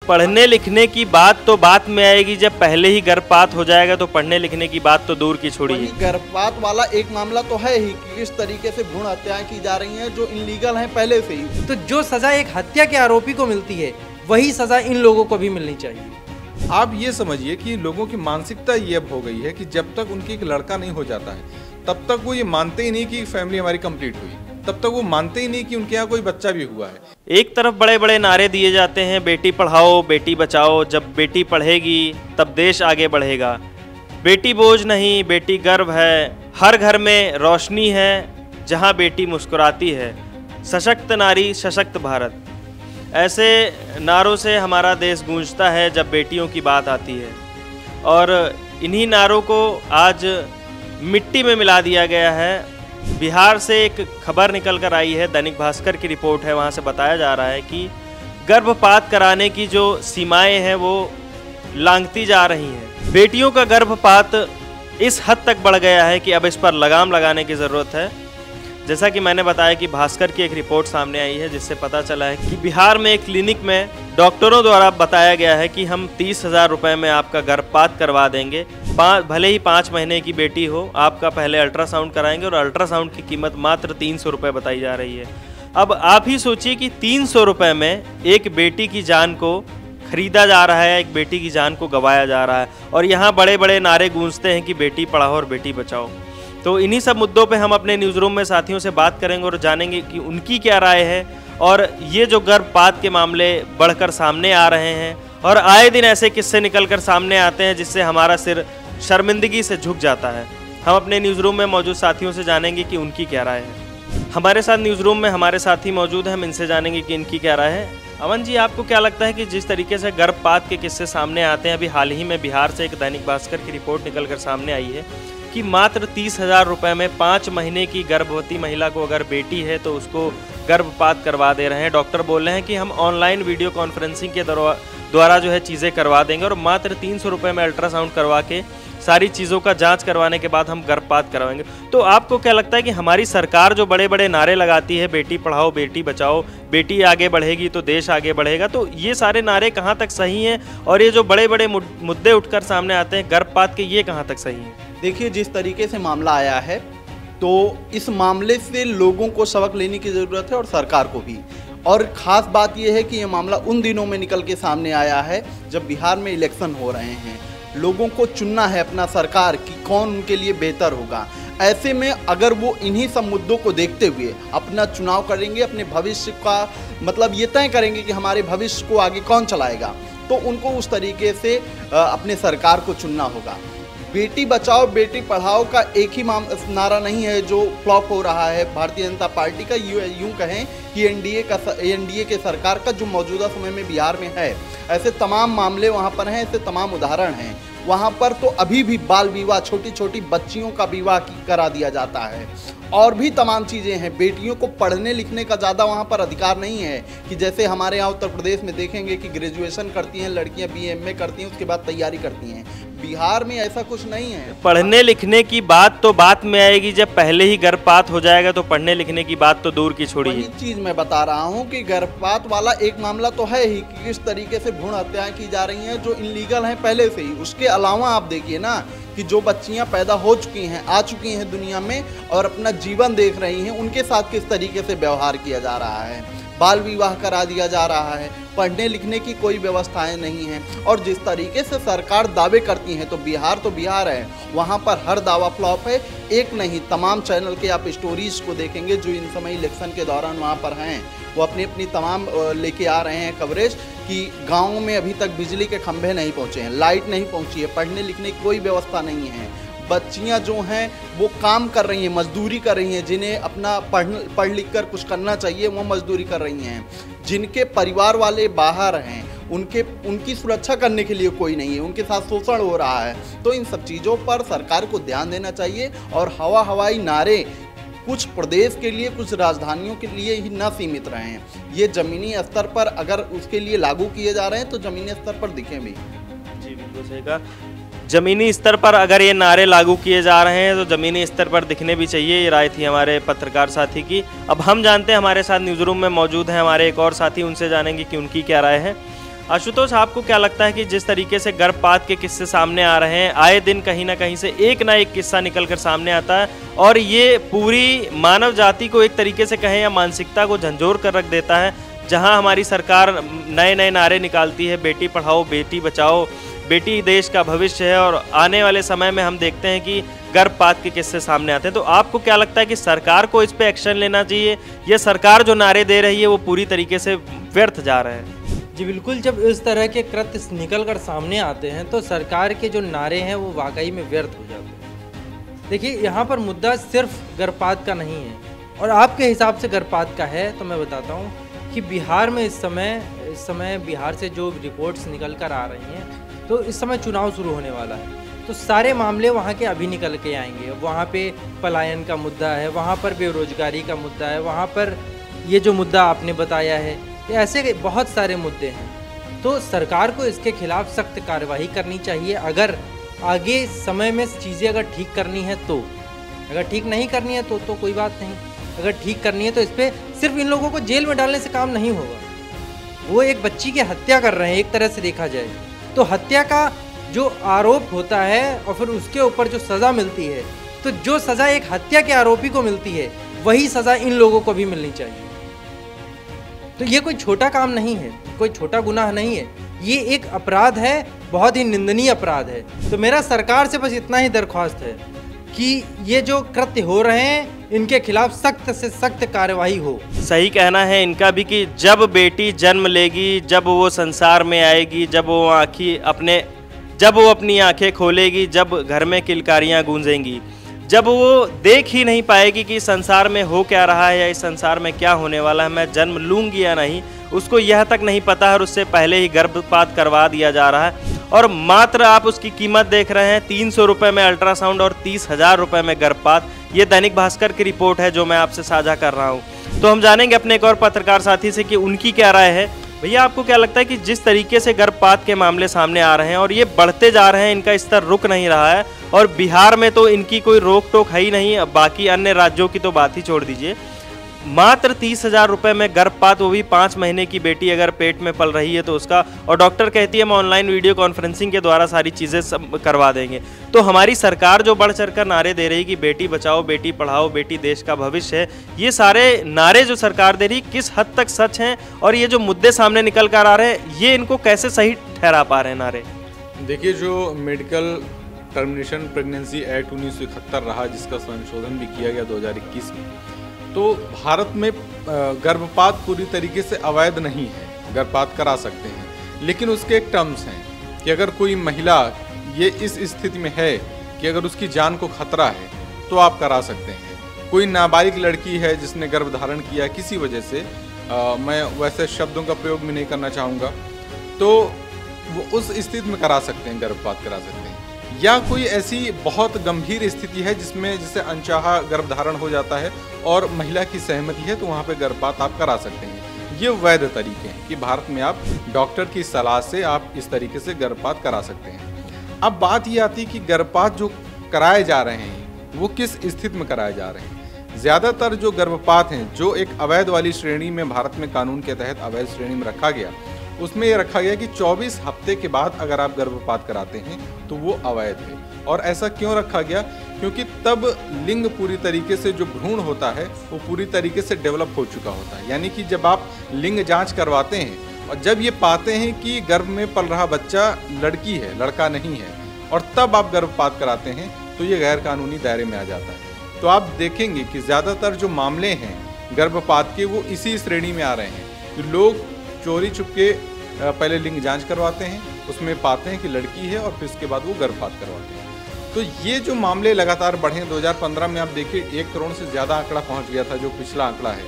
पढ़ने लिखने की बात तो बात में आएगी जब पहले ही गर्भपात हो जाएगा, तो पढ़ने लिखने की बात तो दूर की छोड़िए। गर्भपात वाला एक मामला तो है ही कि किस तरीके से भ्रूण हत्याएं की जा रही हैं जो इनलीगल हैं पहले से ही। तो जो सजा एक हत्या के आरोपी को मिलती है वही सजा इन लोगों को भी मिलनी चाहिए। आप ये समझिए कि लोगों की मानसिकता ये अब हो गई है कि जब तक उनकी एक लड़का नहीं हो जाता है तब तक वो ये मानते ही नहीं कि फैमिली हमारी कंप्लीट हुई, तब तक वो मानते ही नहीं कि उनके यहाँ कोई बच्चा भी हुआ है। एक तरफ बड़े बड़े नारे दिए जाते हैं, बेटी पढ़ाओ बेटी बचाओ, जब बेटी पढ़ेगी तब देश आगे बढ़ेगा, बेटी बोझ नहीं बेटी गर्व है, हर घर में रोशनी है जहाँ बेटी मुस्कुराती है, सशक्त नारी सशक्त भारत। ऐसे नारों से हमारा देश गूंजता है जब बेटियों की बात आती है, और इन्हीं नारों को आज मिट्टी में मिला दिया गया है। बिहार से एक खबर निकल कर आई है, दैनिक भास्कर की रिपोर्ट है, वहाँ से बताया जा रहा है कि गर्भपात कराने की जो सीमाएं हैं वो लांघती जा रही हैं। बेटियों का गर्भपात इस हद तक बढ़ गया है कि अब इस पर लगाम लगाने की ज़रूरत है। जैसा कि मैंने बताया कि भास्कर की एक रिपोर्ट सामने आई है जिससे पता चला है कि बिहार में एक क्लिनिक में डॉक्टरों द्वारा बताया गया है कि हम 30,000 रुपये में आपका गर्भपात करवा देंगे, भले ही 5 महीने की बेटी हो, आपका पहले अल्ट्रासाउंड कराएंगे, और अल्ट्रासाउंड की कीमत मात्र 300 रुपये बताई जा रही है। अब आप ही सोचिए कि 300 रुपये में एक बेटी की जान को खरीदा जा रहा है, एक बेटी की जान को गंवाया जा रहा है, और यहाँ बड़े बड़े नारे गूंजते हैं कि बेटी पढ़ाओ और बेटी बचाओ। तो इन्हीं सब मुद्दों पे हम अपने न्यूज़ रूम में साथियों से बात करेंगे और जानेंगे कि उनकी क्या राय है, और ये जो गर्भपात के मामले बढ़कर सामने आ रहे हैं, और आए दिन ऐसे किस्से निकल कर सामने आते हैं जिससे हमारा सिर शर्मिंदगी से झुक जाता है। हम अपने न्यूज़ रूम में मौजूद साथियों से जानेंगे कि उनकी क्या राय है। हमारे साथ न्यूज़ रूम में हमारे साथी मौजूद हैं, हम इनसे जानेंगे कि इनकी क्या राय है। अमन जी, आपको क्या लगता है कि जिस तरीके से गर्भपात के किस्से सामने आते हैं, अभी हाल ही में बिहार से एक दैनिक भास्कर की रिपोर्ट निकल कर सामने आई है कि मात्र 30,000 रुपये में 5 महीने की गर्भवती महिला को अगर बेटी है तो उसको गर्भपात करवा दे रहे हैं। डॉक्टर बोल रहे हैं कि हम ऑनलाइन वीडियो कॉन्फ्रेंसिंग के द्वारा जो है चीज़ें करवा देंगे, और मात्र 300 रुपये में अल्ट्रासाउंड करवा के सारी चीज़ों का जांच करवाने के बाद हम गर्भपात करवाएंगे। तो आपको क्या लगता है कि हमारी सरकार जो बड़े बड़े नारे लगाती है, बेटी पढ़ाओ बेटी बचाओ, बेटी आगे बढ़ेगी तो देश आगे बढ़ेगा, तो ये सारे नारे कहाँ तक सही हैं, और ये जो बड़े बड़े मुद्दे उठकर सामने आते हैं गर्भपात के, ये कहाँ तक सही हैं? देखिए, जिस तरीके से मामला आया है तो इस मामले से लोगों को सबक लेने की ज़रूरत है और सरकार को भी। और ख़ास बात यह है कि ये मामला उन दिनों में निकल के सामने आया है जब बिहार में इलेक्शन हो रहे हैं। लोगों को चुनना है अपना सरकार कि कौन उनके लिए बेहतर होगा। ऐसे में अगर वो इन्हीं सब मुद्दों को देखते हुए अपना चुनाव करेंगे, अपने भविष्य का मतलब ये तय करेंगे कि हमारे भविष्य को आगे कौन चलाएगा, तो उनको उस तरीके से अपने सरकार को चुनना होगा। बेटी बचाओ बेटी पढ़ाओ का एक ही नारा नहीं है जो फ्लॉप हो रहा है भारतीय जनता पार्टी का। यूँ कहें कि एनडीए के सरकार का जो मौजूदा समय में बिहार में है, ऐसे तमाम मामले वहाँ पर हैं, ऐसे तमाम उदाहरण हैं। वहाँ पर तो अभी भी बाल विवाह, छोटी छोटी बच्चियों का विवाह करा दिया जाता है, और भी तमाम चीज़ें हैं। बेटियों को पढ़ने लिखने का ज़्यादा वहाँ पर अधिकार नहीं है कि जैसे हमारे यहाँ उत्तर प्रदेश में देखेंगे कि ग्रेजुएशन करती हैं लड़कियाँ, BA करती हैं, उसके बाद तैयारी करती हैं। बिहार में ऐसा कुछ नहीं है। पढ़ने लिखने की बात तो बात में आएगी जब पहले ही गर्भपात हो जाएगा, तो पढ़ने लिखने की बात तो दूर की छोड़िए। वही चीज़ मैं बता रहा हूँ कि गर्भपात वाला एक मामला तो है ही कि किस तरीके से भ्रूण हत्याएं की जा रही हैं जो इनलीगल हैं पहले से ही। उसके अलावा आप देखिए ना कि जो बच्चियां पैदा हो चुकी हैं, आ चुकी हैं दुनिया में और अपना जीवन देख रही हैं, उनके साथ किस तरीके से व्यवहार किया जा रहा है। बाल विवाह करा दिया जा रहा है, पढ़ने लिखने की कोई व्यवस्थाएं नहीं हैं। और जिस तरीके से सरकार दावे करती हैं, तो बिहार है, वहाँ पर हर दावा फ्लॉप है। एक नहीं, तमाम चैनल के आप स्टोरीज को देखेंगे जो इन समय इलेक्शन के दौरान वहाँ पर हैं, वो अपनी तमाम लेके आ रहे हैं कवरेज कि गाँव में अभी तक बिजली के खंभे नहीं पहुँचे हैं, लाइट नहीं पहुँची है, पढ़ने लिखने की कोई व्यवस्था नहीं है। बच्चियां जो हैं वो काम कर रही हैं, मजदूरी कर रही हैं, जिन्हें अपना पढ़ लिख कर कुछ करना चाहिए वो मजदूरी कर रही हैं। जिनके परिवार वाले बाहर हैं, उनकी सुरक्षा करने के लिए कोई नहीं है, उनके साथ शोषण हो रहा है। तो इन सब चीज़ों पर सरकार को ध्यान देना चाहिए, और हवाई नारे कुछ प्रदेश के लिए, कुछ राजधानियों के लिए ही न सीमित रहे हैं। ये ज़मीनी स्तर पर अगर उसके लिए लागू किए जा रहे हैं तो ज़मीनी स्तर पर दिखें भी। जी बिल्कुल सही कहा। ज़मीनी स्तर पर अगर ये नारे लागू किए जा रहे हैं तो ज़मीनी स्तर पर दिखने भी चाहिए, ये राय थी हमारे पत्रकार साथी की। अब हम जानते हैं, हमारे साथ न्यूज़ रूम में मौजूद हैं हमारे एक और साथी, उनसे जानेंगे कि उनकी क्या राय है। आशुतोष, आपको क्या लगता है कि जिस तरीके से गर्भपात के किस्से सामने आ रहे हैं, आए दिन कहीं ना कहीं से एक ना एक किस्सा निकलकर सामने आता है और ये पूरी मानव जाति को एक तरीके से कहें या मानसिकता को झंझोर कर रख देता है, जहां हमारी सरकार नए नए नारे निकालती है, बेटी पढ़ाओ बेटी बचाओ, बेटी देश का भविष्य है, और आने वाले समय में हम देखते हैं कि गर्भपात के किस्से सामने आते हैं। तो आपको क्या लगता है कि सरकार को इस पे एक्शन लेना चाहिए, या सरकार जो नारे दे रही है वो पूरी तरीके से व्यर्थ जा रहे हैं? जी बिल्कुल, जब इस तरह के कृत्य निकल कर सामने आते हैं तो सरकार के जो नारे हैं वो वाकई में व्यर्थ हो जाते हैं। देखिए, यहाँ पर मुद्दा सिर्फ गर्भपात का नहीं है, और आपके हिसाब से गर्भपात का है तो मैं बताता हूँ कि बिहार में इस समय बिहार से जो रिपोर्ट्स निकल कर आ रही हैं, तो इस समय चुनाव शुरू होने वाला है, तो सारे मामले वहाँ के अभी निकल के आएंगे। वहाँ पे पलायन का मुद्दा है, वहाँ पर बेरोजगारी का मुद्दा है, वहाँ पर ये जो मुद्दा आपने बताया है, ये ऐसे बहुत सारे मुद्दे हैं। तो सरकार को इसके खिलाफ सख्त कार्रवाई करनी चाहिए। अगर आगे समय में चीज़ें अगर ठीक करनी है तो, अगर ठीक नहीं करनी है तो कोई बात नहीं, अगर ठीक करनी है तो इस पर सिर्फ इन लोगों को जेल में डालने से काम नहीं होगा। वो एक बच्ची की हत्या कर रहे हैं, एक तरह से देखा जाए तो हत्या का जो आरोप होता है और फिर उसके ऊपर जो सज़ा मिलती है, तो जो सज़ा एक हत्या के आरोपी को मिलती है वही सज़ा इन लोगों को भी मिलनी चाहिए। तो ये कोई छोटा काम नहीं है, कोई छोटा गुनाह नहीं है, ये एक अपराध है, बहुत ही निंदनीय अपराध है। तो मेरा सरकार से बस इतना ही दरख्वास्त है कि ये जो कृत्य हो रहे हैं इनके खिलाफ सख्त से सख्त कार्रवाई हो। सही कहना है इनका भी कि जब बेटी जन्म लेगी, जब वो संसार में आएगी, जब वो अपनी आंखें खोलेगी, जब घर में किलकारियां गूंजेंगी, जब वो देख ही नहीं पाएगी कि संसार में हो क्या रहा है या इस संसार में क्या होने वाला है, मैं जन्म लूँगी या नहीं, उसको यह तक नहीं पता है और उससे पहले ही गर्भपात करवा दिया जा रहा है। और मात्र आप उसकी कीमत देख रहे हैं 300 रुपये में अल्ट्रासाउंड और 30,000 रुपये में गर्भपात। ये दैनिक भास्कर की रिपोर्ट है जो मैं आपसे साझा कर रहा हूँ। तो हम जानेंगे अपने एक और पत्रकार साथी से कि उनकी क्या राय है। भैया, आपको क्या लगता है कि जिस तरीके से गर्भपात के मामले सामने आ रहे हैं और ये बढ़ते जा रहे हैं, इनका स्तर रुक नहीं रहा है, और बिहार में तो इनकी कोई रोक टोक है ही नहीं, बाकी अन्य राज्यों की तो बात ही छोड़ दीजिए, मात्र 30,000 रुपये में गर्भपात, वो भी 5 महीने की बेटी अगर पेट में पल रही है तो उसका, और डॉक्टर कहती है हम ऑनलाइन वीडियो कॉन्फ्रेंसिंग के द्वारा सारी चीज़ें सब करवा देंगे। तो हमारी सरकार जो बढ़ चढ़ कर नारे दे रही कि बेटी बचाओ बेटी पढ़ाओ बेटी देश का भविष्य है, ये सारे नारे जो सरकार दे रही किस हद तक सच हैं, और ये जो मुद्दे सामने निकल कर आ रहे हैं ये इनको कैसे सही ठहरा पा रहे हैं नारे? देखिए, जो मेडिकल टर्मिनेशन प्रेगनेंसी एक्ट 1971 रहा, जिसका संशोधन भी किया गया 2021 में, तो भारत में गर्भपात पूरी तरीके से अवैध नहीं है, गर्भपात करा सकते हैं, लेकिन उसके एक टर्म्स हैं कि अगर कोई महिला ये इस स्थिति में है कि अगर उसकी जान को खतरा है तो आप करा सकते हैं। कोई नाबालिग लड़की है जिसने गर्भधारण किया किसी वजह से, मैं वैसे शब्दों का प्रयोग भी नहीं करना चाहूँगा, तो वो उस स्थिति में करा सकते हैं, गर्भपात करा सकते हैं। या कोई ऐसी बहुत गंभीर स्थिति है जिससे अनचाहा गर्भधारण हो जाता है और महिला की सहमति है, तो वहाँ पे गर्भपात आप करा सकते हैं। ये वैध तरीके हैं कि भारत में आप डॉक्टर की सलाह से आप इस तरीके से गर्भपात करा सकते हैं। अब बात ये आती है कि गर्भपात जो कराए जा रहे हैं वो किस स्थिति में कराए जा रहे हैं। ज़्यादातर जो गर्भपात हैं जो एक अवैध वाली श्रेणी में भारत में कानून के तहत अवैध श्रेणी में रखा गया, उसमें यह रखा गया कि 24 हफ्ते के बाद अगर आप गर्भपात कराते हैं तो वो अवैध है। और ऐसा क्यों रखा गया? क्योंकि तब लिंग पूरी तरीके से, जो भ्रूण होता है वो पूरी तरीके से डेवलप हो चुका होता है। यानी कि जब आप लिंग जांच करवाते हैं और जब ये पाते हैं कि गर्भ में पल रहा बच्चा लड़की है, लड़का नहीं है, और तब आप गर्भपात कराते हैं, तो ये गैर कानूनी दायरे में आ जाता है। तो आप देखेंगे कि ज़्यादातर जो मामले हैं गर्भपात के वो इसी श्रेणी में आ रहे हैं कि लोग चोरी छुपके पहले लिंग जांच करवाते हैं, उसमें पाते हैं कि लड़की है और फिर उसके बाद वो गर्भपात करवाते हैं। तो ये जो मामले लगातार बढ़े, 2015 में आप देखिए 1 करोड़ से ज़्यादा आंकड़ा पहुंच गया था, जो पिछला आंकड़ा है।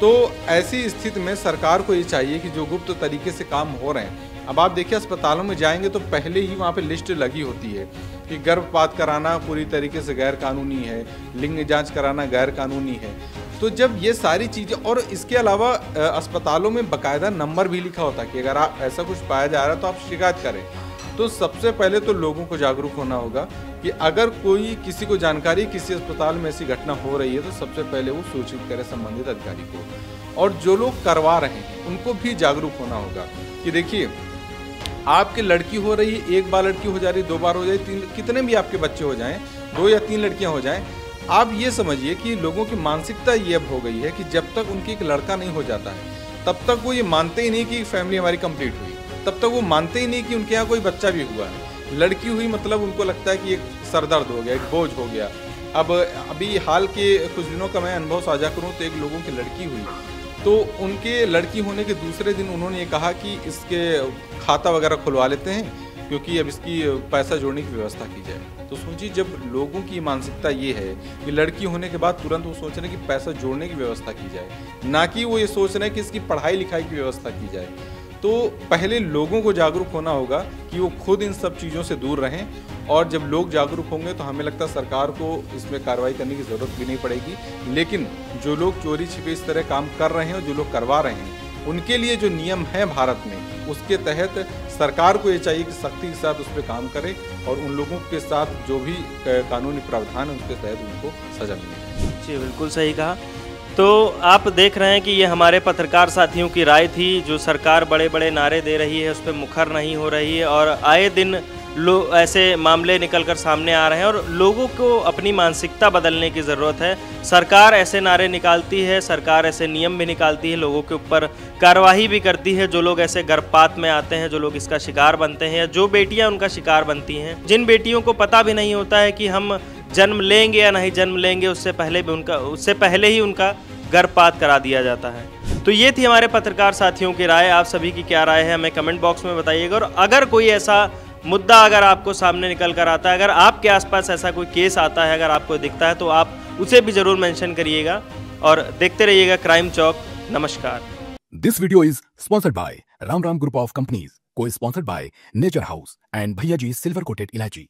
तो ऐसी स्थिति में सरकार को ये चाहिए कि जो गुप्त तरीके से काम हो रहे हैं, अब आप देखिए अस्पतालों में जाएंगे तो पहले ही वहाँ पे लिस्ट लगी होती है कि गर्भपात कराना पूरी तरीके से गैर कानूनी है, लिंग जांच कराना गैर कानूनी है। तो जब ये सारी चीज़ें, और इसके अलावा अस्पतालों में बाकायदा नंबर भी लिखा होता है कि अगर आप ऐसा कुछ पाया जा रहा है तो आप शिकायत करें। तो सबसे पहले तो लोगों को जागरूक होना होगा कि अगर कोई किसी को जानकारी किसी अस्पताल में ऐसी घटना हो रही है तो सबसे पहले वो सूचित करे संबंधित अधिकारी को। और जो लोग करवा रहे हैं उनको भी जागरूक होना होगा कि देखिए आपकी लड़की हो रही है, एक बार लड़की हो जा रही है, 2 बार हो जाए, 3, कितने भी आपके बच्चे हो जाएं, 2 या 3 लड़कियां हो जाएं, आप ये समझिए कि लोगों की मानसिकता ये अब हो गई है कि जब तक उनकी एक लड़का नहीं हो जाता है तब तक वो ये मानते ही नहीं कि फैमिली हमारी कंप्लीट हुई, तब तक वो मानते ही नहीं कि उनके यहाँ कोई बच्चा भी हुआ है। लड़की हुई मतलब उनको लगता है कि एक सरदर्द हो गया, एक बोझ हो गया। अब अभी हाल के कुछ दिनों का मैं अनुभव साझा करूँ तो एक लोगों की लड़की हुई, तो उनके लड़की होने के दूसरे दिन उन्होंने ये कहा कि इसके खाता वगैरह खुलवा लेते हैं क्योंकि अब इसकी पैसा जोड़ने की व्यवस्था की जाए। तो सोचिए, जब लोगों की मानसिकता ये है कि लड़की होने के बाद तुरंत वो सोच रहे हैं कि पैसा जोड़ने की व्यवस्था की जाए, ना कि वो ये सोच रहे हैं कि इसकी पढ़ाई लिखाई की व्यवस्था की जाए। तो पहले लोगों को जागरूक होना होगा कि वो खुद इन सब चीज़ों से दूर रहें, और जब लोग जागरूक होंगे तो हमें लगता है सरकार को इसमें कार्रवाई करने की ज़रूरत भी नहीं पड़ेगी। लेकिन जो लोग चोरी छिपे इस तरह काम कर रहे हैं और जो लोग करवा रहे हैं, उनके लिए जो नियम है भारत में, उसके तहत सरकार को ये चाहिए कि सख्ती के साथ उस पर काम करे और उन लोगों के साथ जो भी कानूनी प्रावधान है उसके तहत उनको सजा मिले। जी बिल्कुल सही कहा। तो आप देख रहे हैं कि ये हमारे पत्रकार साथियों की राय थी। जो सरकार बड़े बड़े नारे दे रही है उस पर मुखर नहीं हो रही है, और आए दिन ऐसे मामले निकलकर सामने आ रहे हैं, और लोगों को अपनी मानसिकता बदलने की ज़रूरत है। सरकार ऐसे नारे निकालती है, सरकार ऐसे नियम भी निकालती है, लोगों के ऊपर कार्रवाई भी करती है। जो लोग ऐसे गर्भपात में आते हैं, जो लोग इसका शिकार बनते हैं, या जो बेटियां उनका शिकार बनती हैं, जिन बेटियों को पता भी नहीं होता है कि हम जन्म लेंगे या नहीं जन्म लेंगे, उससे पहले ही उनका गर्भपात करा दिया जाता है। तो ये थी हमारे पत्रकार साथियों की राय। आप सभी की क्या राय है हमें कमेंट बॉक्स में बताइएगा, और अगर कोई ऐसा मुद्दा अगर आपको सामने निकल कर आता है, अगर आपके आसपास ऐसा कोई केस आता है, अगर आपको दिखता है, तो आप उसे भी जरूर मेंशन करिएगा, और देखते रहिएगा क्राइम चौक। नमस्कार। This video is sponsored by Ram Ram Group of Companies, co-sponsored by Nature House and Bhaiya Ji Silver Coated Ilachi.